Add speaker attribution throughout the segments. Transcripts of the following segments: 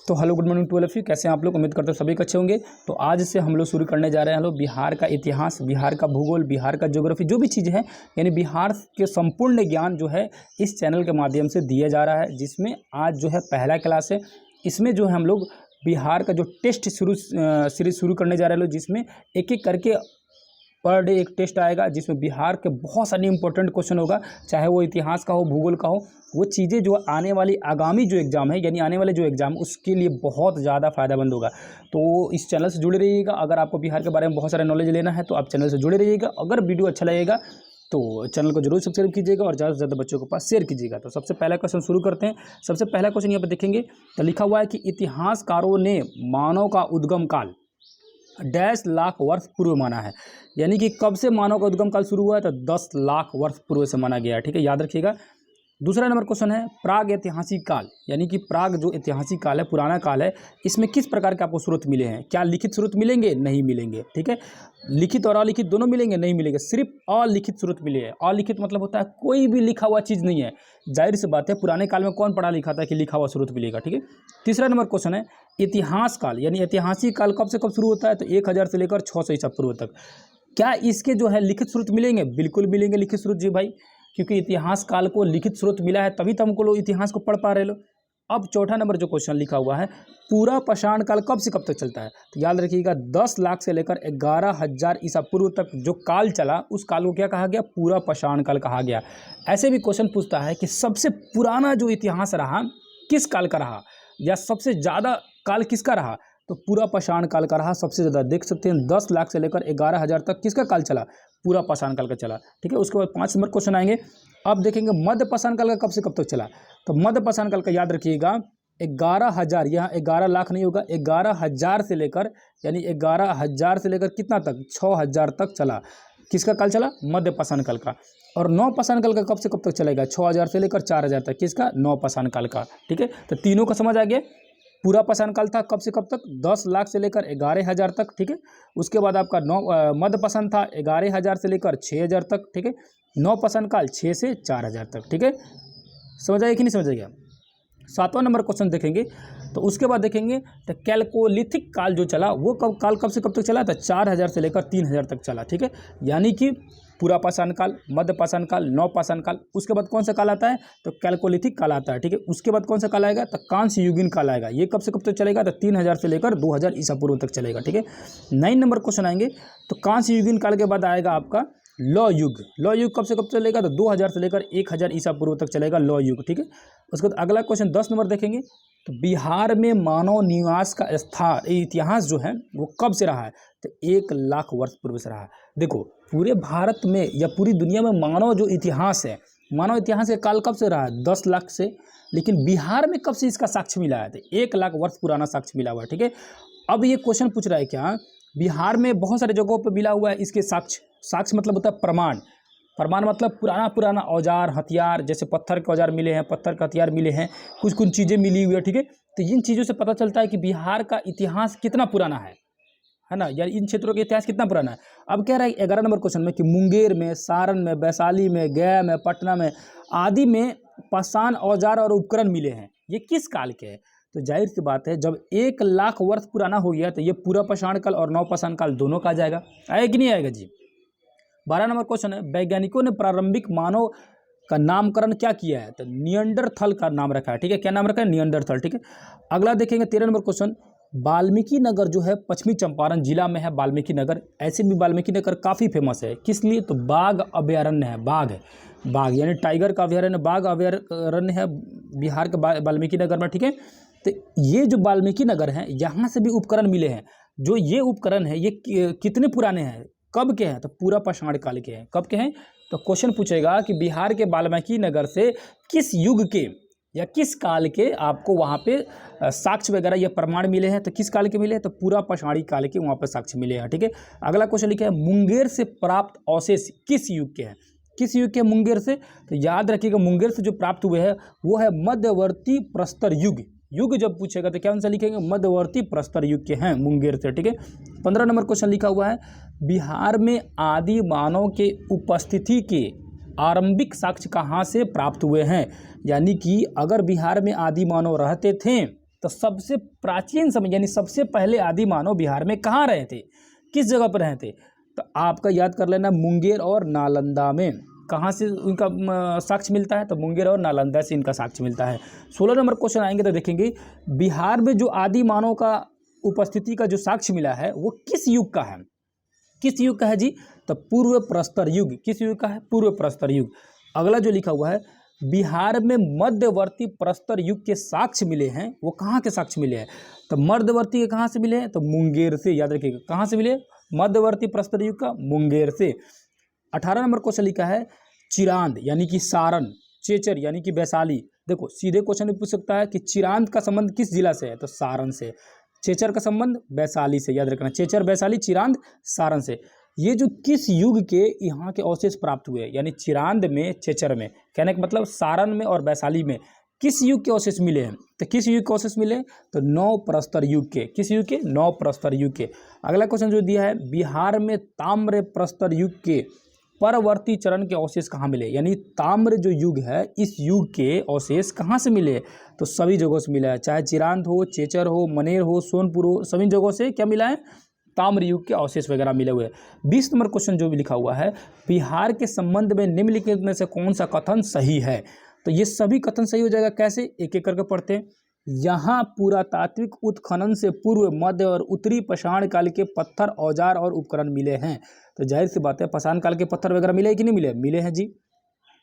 Speaker 1: तो hello good morning to all of you. कैसे हैं आप लोग? उम्मीद करते हैं सभी अच्छे होंगे। तो आज से हम लोग शुरू करने जा रहे हैं बिहार का इतिहास, बिहार का भूगोल, बिहार का ज्योग्राफी, जो भी चीज़ है यानी बिहार के संपूर्ण ज्ञान जो है इस चैनल के माध्यम से दिया जा रहा है, जिसमें आज जो है पहला क्लास है। इसमें जो है हम लोग बिहार का जो टेस्ट सीरीज शुरू करने जा रहे हैं लोग, जिसमें एक एक करके पर डे एक टेस्ट आएगा, जिसमें बिहार के बहुत सारे इंपॉर्टेंट क्वेश्चन होगा, चाहे वो इतिहास का हो, भूगोल का हो। वो चीज़ें जो आने वाली आगामी जो एग्ज़ाम है यानी आने वाले जो एग्ज़ाम उसके लिए बहुत ज़्यादा फ़ायदेमंद होगा। तो इस चैनल से जुड़े रहिएगा। अगर आपको बिहार के बारे में बहुत सारा नॉलेज लेना है तो आप चैनल से जुड़े रहिएगा। अगर वीडियो अच्छा लगेगा तो चैनल को जरूर सब्सक्राइब कीजिएगा और ज़्यादा से ज़्यादा बच्चों के पास शेयर कीजिएगा। तो सबसे पहला क्वेश्चन शुरू करते हैं। सबसे पहला क्वेश्चन यहाँ पर देखेंगे तो लिखा हुआ है कि इतिहासकारों ने मानव का उद्गम काल डैश लाख वर्ष पूर्व माना है। यानी कि कब से मानव का उद्गम काल शुरू हुआ है? तो 10 लाख वर्ष पूर्व से माना गया है। ठीक है, याद रखिएगा। दूसरा नंबर क्वेश्चन है प्राग ऐतिहासिक काल, यानी कि प्राग जो ऐतिहासिक काल है, पुराना काल है, इसमें किस प्रकार के आपको स्रोत मिले हैं? क्या लिखित स्रोत मिलेंगे? नहीं मिलेंगे। ठीक है, लिखित और अलिखित दोनों मिलेंगे? नहीं मिलेंगे, सिर्फ अलिखित स्रोत मिले हैं। अलिखित मतलब होता है कोई भी लिखा हुआ चीज़ नहीं है। जाहिर सी बात है, पुराने काल में कौन पढ़ा लिखा था कि लिखा हुआ स्रोत मिलेगा। ठीक है, तीसरा नंबर क्वेश्चन है इतिहास काल, यानी ऐतिहासिक काल कब से कब शुरू होता है? तो 1000 से लेकर 600 ईसा पूर्व तक। क्या इसके जो है लिखित स्रोत मिलेंगे? बिल्कुल मिलेंगे लिखित स्रोत जी भाई, क्योंकि इतिहास काल को लिखित स्रोत मिला है, तभी तो हमको लोग इतिहास को पढ़ पा रहे लोग। अब चौथा नंबर जो क्वेश्चन लिखा हुआ है पूरा पाषाण काल कब से कब तक चलता है? तो याद रखिएगा 10 लाख से लेकर 11,000 ईसा पूर्व तक जो काल चला उस काल को क्या कहा गया? पूरा पाषाण काल कहा गया। ऐसे भी क्वेश्चन पूछता है कि सबसे पुराना जो इतिहास रहा किस काल का रहा, या सबसे ज़्यादा काल किसका रहा? तो पूरा पाषाण काल का रहा सबसे ज़्यादा। देख सकते हैं 10 लाख से लेकर 11,000 तक किसका काल चला? पूरा पाषाण काल का चला। ठीक है, उसके बाद 5 नंबर क्वेश्चन आएंगे। अब देखेंगे मध्य पाषाण काल का कब से कब तक चला? तो मध्य पाषाण काल का याद रखिएगा 11,000, यहाँ 11 लाख नहीं होगा, 11,000 से लेकर, यानी 11,000 से लेकर कितना तक? 6,000 तक चला। किसका काल चला? मध्य पाषाण काल का। और नौ पाषाण काल का कब से कब तक चलेगा? 6,000 से लेकर 4,000 तक। किसका? नौ पाषाण काल का। ठीक है, तो तीनों का समझ आ गया। पूरा पाषाण काल था कब से कब तक? 10 लाख से लेकर 11,000 तक। ठीक है, उसके बाद आपका मध्य पाषाण था 11,000 से लेकर 6,000 तक। ठीक है, नौ पाषाण काल 6 से 4,000 तक। ठीक है, समझ आइए कि नहीं समझ आइएगा? 7वां नंबर क्वेश्चन देखेंगे तो उसके बाद देखेंगे तो कैल्कोलिथिक काल जो चला वो कब से कब तक चला? तो 4,000 से लेकर 3,000 तक चला। ठीक है, यानी कि पूरा पाषाण काल, मध्य पाषाण काल, नौ पाषाण काल, उसके बाद कौन सा काल आता है? तो कैल्कोलिथिक काल आता है। ठीक है, उसके बाद कौन सा काल आएगा? तो कांस्य युगीन काल आएगा। ये कब से कब तक चलेगा? तो 3,000 से लेकर 2,000 ईसा पूर्व तक चलेगा। ठीक है, 9 नंबर क्वेश्चन आएंगे तो कांस्य युगीन काल के बाद आएगा आपका लौ युग। लौ युग कब से कब चलेगा? तो 2000 से लेकर 1000 ईसा पूर्व तक चलेगा लौ युग। ठीक है, उसके बाद अगला क्वेश्चन 10 नंबर देखेंगे तो बिहार में मानव निवास का इतिहास जो है वो कब से रहा है? तो 1 लाख वर्ष पूर्व से रहा है। देखो, पूरे भारत में या पूरी दुनिया में मानव जो इतिहास है, मानव इतिहास का काल कब से रहा है? 10 लाख से। लेकिन बिहार में कब से इसका साक्ष्य मिला है? तो 1 लाख वर्ष पुराना साक्ष्य मिला हुआ है। ठीक है, अब ये क्वेश्चन पूछ रहा है क्या बिहार में बहुत सारे जगहों पर मिला हुआ है इसके साक्ष्य। साक्ष्य मतलब होता है प्रमाण। प्रमाण मतलब पुराना औजार हथियार, जैसे पत्थर के औजार मिले हैं, पत्थर के हथियार मिले हैं, कुछ चीज़ें मिली हुई है। ठीक है, तो इन चीज़ों से पता चलता है कि बिहार का इतिहास कितना पुराना है ना, यार इन क्षेत्रों का इतिहास कितना पुराना है। अब कह रहा है 11 नंबर क्वेश्चन में कि मुंगेर में, सारण में, वैशाली में, गया में, पटना में आदि में पाषाण औजार और उपकरण मिले हैं। ये किस काल के हैं? तो जाहिर सी बात है जब 1 लाख वर्ष पुराना हो गया तो ये पूरा पाषाण काल और नौ पाषाण काल दोनों का आ जाएगा। आएगा कि नहीं आएगा जी? 12 नंबर क्वेश्चन है वैज्ञानिकों ने प्रारंभिक मानव का नामकरण क्या किया है? तो नियंडरथल का नाम रखा है। ठीक है, क्या नाम रखा है? नियंडरथल। ठीक है, अगला देखेंगे 13 नंबर क्वेश्चन वाल्मीकि नगर जो है पश्चिमी चंपारण जिला में है वाल्मीकि नगर। ऐसे भी वाल्मीकि नगर काफ़ी फेमस है, किस लिए? तो बाघ अभयारण्य है। बाघ यानी टाइगर का अभयारण्य, बाघ अभयारण्य है बिहार के वाल्मीकि नगर में। ठीक है, तो ये जो वाल्मीकि नगर है यहाँ से भी उपकरण मिले हैं। जो ये उपकरण है ये कितने पुराने हैं, कब के हैं? तो पूरा पाषाण काल के हैं। कब के हैं? तो क्वेश्चन पूछेगा कि बिहार के वाल्मीकि नगर से किस युग के या किस काल के आपको वहाँ पे साक्ष्य वगैरह या प्रमाण मिले हैं? तो किस काल के मिले हैं? तो पूरा पाषाणी काल के वहाँ पर साक्ष्य मिले हैं। ठीक है, अगला क्वेश्चन लिखा है मुंगेर से प्राप्त अवशेष किस युग के हैं? किस युग के मुंगेर से? तो याद रखिएगा मुंगेर से जो प्राप्त हुए हैं वो है मध्यवर्ती प्रस्तर युग। युग जब पूछेगा तो क्या आंसर लिखेंगे? मध्यवर्ती प्रस्तर युग के हैं मुंगेर से। ठीक है, 15 नंबर क्वेश्चन लिखा हुआ है बिहार में आदि मानव के उपस्थिति के आरंभिक साक्ष्य कहाँ से प्राप्त हुए हैं? यानी कि अगर बिहार में आदि मानव रहते थे तो सबसे प्राचीन समय यानी सबसे पहले आदि मानव बिहार में कहाँ रहे थे, किस जगह पर रहे थे? तो आपका याद कर लेना मुंगेर और नालंदा में। कहाँ से उनका साक्ष्य मिलता है? तो मुंगेर और नालंदा से इनका साक्ष्य मिलता है। 16 नंबर क्वेश्चन आएंगे तो देखेंगे बिहार में जो आदि मानव का उपस्थिति का जो साक्ष्य मिला है वो किस युग का है? किस युग का है जी? तो पूर्व प्रस्तर युग। किस युग का है? पूर्व प्रस्तर युग। अगला जो लिखा हुआ है बिहार में मध्यवर्ती प्रस्तर युग के साक्ष्य मिले हैं, वो कहाँ के साक्ष्य मिले हैं? तो मध्यवर्ती के कहाँ से मिले हैं? तो मुंगेर से। याद रखिएगा कहाँ से मिले? मध्यवर्ती प्रस्तर युग का मुंगेर से। 18 नंबर क्वेश्चन लिखा है चिरांद यानी कि सारण, चेचर यानी कि वैशाली। देखो सीधे क्वेश्चन पूछ सकता है कि चिरांद का संबंध किस जिला से है? तो सारण से। चेचर का संबंध वैशाली से। याद रखना चेचर वैशाली, चिरांद सारण से। ये जो किस युग के यहाँ के अवशेष प्राप्त हुए, यानी चिरांद में, चेचर में, कहने का मतलब सारण में और वैशाली में किस युग के अवशेष मिले हैं? तो किस युग के अवशेष मिले? तो नौ प्रस्तर युग के। किस युग के? नौ प्रस्तर युग के। अगला क्वेश्चन जो दिया है बिहार में ताम्र प्रस्तर युग के परवर्ती चरण के अवशेष कहाँ मिले? यानी ताम्र जो युग है इस युग के अवशेष कहाँ से मिले? तो सभी जगहों से मिला है, चाहे चिरांद हो, चेचर हो, मनेर हो, सोनपुर हो, सभी जगहों से क्या मिला है? ताम्र युग के अवशेष वगैरह मिले हुए। 20 नंबर क्वेश्चन जो भी लिखा हुआ है बिहार के संबंध में निम्नलिखित में से कौन सा कथन सही है? तो ये सभी कथन सही हो जाएगा। कैसे? एक एक करके पढ़ते हैं। यहाँ पुरातात्विक उत्खनन से पूर्व, मध्य और उत्तरी पाषाण काल के पत्थर, औजार और उपकरण मिले हैं। तो जाहिर सी बात है पाषाण काल के पत्थर वगैरह मिले कि नहीं मिले? मिले हैं जी।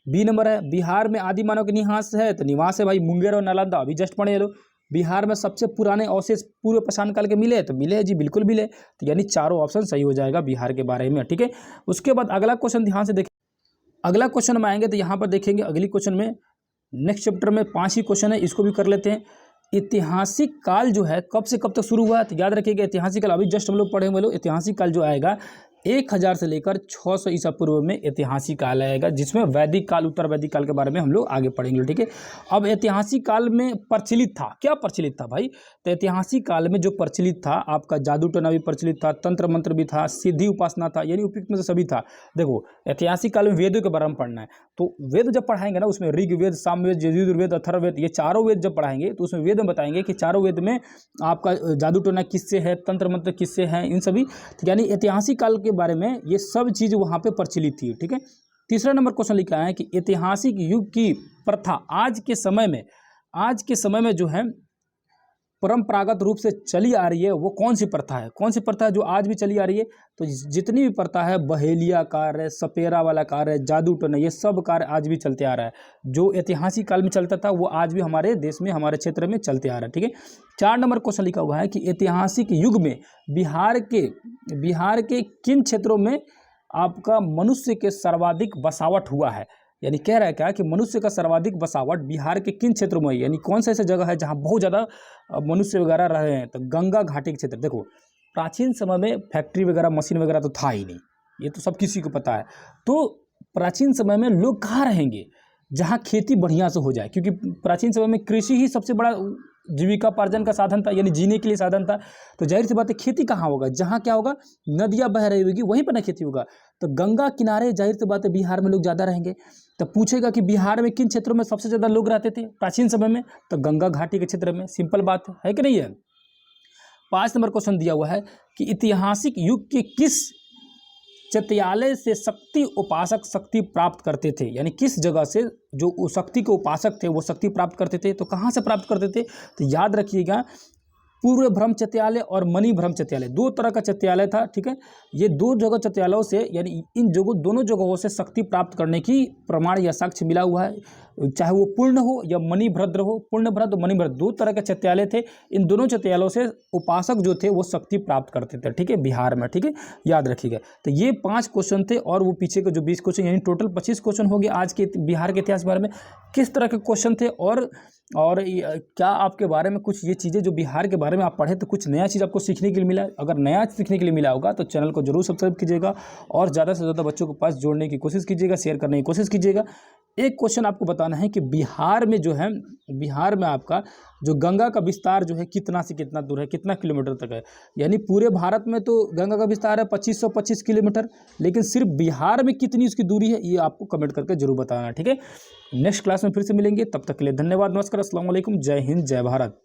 Speaker 1: बी नंबर है बिहार में आदि मानव के निवास है। तो निवास है भाई मुंगेर और नालंदा, अभी जस्ट पढ़े लो। बिहार में सबसे पुराने अवशेष पूर्व पाषाण काल के मिले? तो मिले जी, बिल्कुल मिले। तो यानी चारों ऑप्शन सही हो जाएगा बिहार के बारे में। ठीक है, उसके बाद अगला क्वेश्चन ध्यान से देखें। अगला क्वेश्चन में आएंगे तो यहाँ पर देखेंगे अगली क्वेश्चन में नेक्स्ट चैप्टर में 5 ही क्वेश्चन है, इसको भी कर लेते हैं। ऐतिहासिक काल जो है कब से कब तक शुरू हुआ है? तो याद रखिएगा ऐतिहासिक काल अभी जस्ट हम लोग पढ़े हुए लोग। ऐतिहासिक काल जो आएगा 1000 से लेकर 600 ईसा पूर्व में ऐतिहासिक काल आएगा, जिसमें वैदिक काल, उत्तर वैदिक काल के बारे में हम लोग आगे पढ़ेंगे। ठीक है, अब ऐतिहासिक काल में प्रचलित था, क्या प्रचलित था भाई? तो ऐतिहासिक काल में जो प्रचलित था आपका जादू टोना भी प्रचलित था, तंत्र मंत्र भी था, सिद्धि उपासना था, यानी उपयुक्त में से सभी था। देखो ऐतिहासिक काल में वेदों के बारे में पढ़ना है, तो वेद जब पढ़ाएंगे ना उसमें ऋग्वेद, सामवेद, यजुर्वेद, अथर्ववेद, ये चारों वेद जब पढ़ाएंगे तो उसमें वेद में बताएंगे कि चारों वेद में आपका जादू टोना किससे है, तंत्र मंत्र किससे है, इन सभी, यानी ऐतिहासिक काल के बारे में ये सब चीज़ वहाँ पे प्रचलित थी। ठीक है, तीसरा नंबर क्वेश्चन लिखा है कि ऐतिहासिक युग की प्रथा आज के समय में जो है परंपरागत रूप से चली आ रही है वो कौन सी प्रथा है? कौन सी प्रथा है जो आज भी चली आ रही है? तो जितनी भी प्रथा है, बहेलिया कार्य, सपेरा वाला कार्य, जादू टोना, ये सब कार्य आज भी चलते आ रहा है। जो ऐतिहासिक काल में चलता था वो आज भी हमारे देश में, हमारे क्षेत्र में चलते आ रहा है। ठीक है, 4 नंबर क्वेश्चन लिखा हुआ है कि ऐतिहासिक युग में बिहार के किन क्षेत्रों में आपका मनुष्य के सर्वाधिक बसावट हुआ है? यानी कह रहा है क्या कि मनुष्य का सर्वाधिक बसावट बिहार के किन क्षेत्रों में, यानी कौन सा ऐसा जगह है जहाँ बहुत ज़्यादा मनुष्य वगैरह रहे हैं? तो गंगा घाटी के क्षेत्र। देखो प्राचीन समय में फैक्ट्री वगैरह, मशीन वगैरह तो था ही नहीं, ये तो सब किसी को पता है। तो प्राचीन समय में लोग कहाँ रहेंगे? जहाँ खेती बढ़िया से हो जाए, क्योंकि प्राचीन समय में कृषि ही सबसे बड़ा जीविकापार्जन का साधन था, यानी जीने के लिए साधन था। तो जाहिर सी बात है खेती कहाँ होगा? जहाँ क्या होगा, नदियाँ बह रही होगी वहीं पर ना खेती होगा। तो गंगा किनारे जाहिर सी बात है बिहार में लोग ज़्यादा रहेंगे। तो पूछेगा कि बिहार में किन क्षेत्रों में सबसे ज़्यादा लोग रहते थे प्राचीन समय में? तो गंगा घाटी के क्षेत्र में। सिंपल बात है कि नहीं है? 5 नंबर क्वेश्चन दिया हुआ है कि ऐतिहासिक युग के किस चैत्यालय से शक्ति उपासक शक्ति प्राप्त करते थे? यानी किस जगह से जो शक्ति के उपासक थे वो शक्ति प्राप्त करते थे? तो कहाँ से प्राप्त करते थे? तो याद रखिएगा पूर्व ब्रह्म चैत्यालय और मणि ब्रह्म चैत्यालय, 2 तरह का चैत्यालय था। ठीक है, ये 2 जगह चैत्यालयों से, यानी इन दोनों जगहों से शक्ति प्राप्त करने की प्रमाण या साक्ष्य मिला हुआ है, चाहे वो पूर्ण हो या मणिभद्र हो। पूर्णभद्र, मणिभद्र 2 तरह के चैत्यालय थे। इन दोनों चैत्यालयों से उपासक जो थे वो शक्ति प्राप्त करते थे। ठीक है, बिहार में। ठीक है, याद रखिएगा। तो ये 5 क्वेश्चन थे और वो पीछे के जो 20 क्वेश्चन, यानी टोटल 25 क्वेश्चन हो गए आज के बिहार के इतिहास के बारे में। किस तरह के क्वेश्चन थे और क्या आपके बारे में कुछ ये चीज़ें जो बिहार के बारे में आप पढ़े तो कुछ नया चीज़ आपको सीखने के लिए मिला? अगर नया सीखने के लिए मिला होगा तो चैनल को जरूर सब्सक्राइब कीजिएगा और ज़्यादा से ज़्यादा बच्चों के पास जोड़ने की कोशिश कीजिएगा, शेयर करने की कोशिश कीजिएगा। एक क्वेश्चन आपको बताना है कि बिहार में जो है, बिहार में आपका जो गंगा का विस्तार जो है कितना से कितना दूर है, कितना किलोमीटर तक है? यानी पूरे भारत में तो गंगा का विस्तार है 2525 किलोमीटर, लेकिन सिर्फ बिहार में कितनी उसकी दूरी है ये आपको कमेंट करके जरूर बताना है। ठीक है, नेक्स्ट क्लास में फिर से मिलेंगे, तब तक के लिए धन्यवाद, नमस्कार, अस्सलाम वालेकुम, जय हिंद, जय भारत।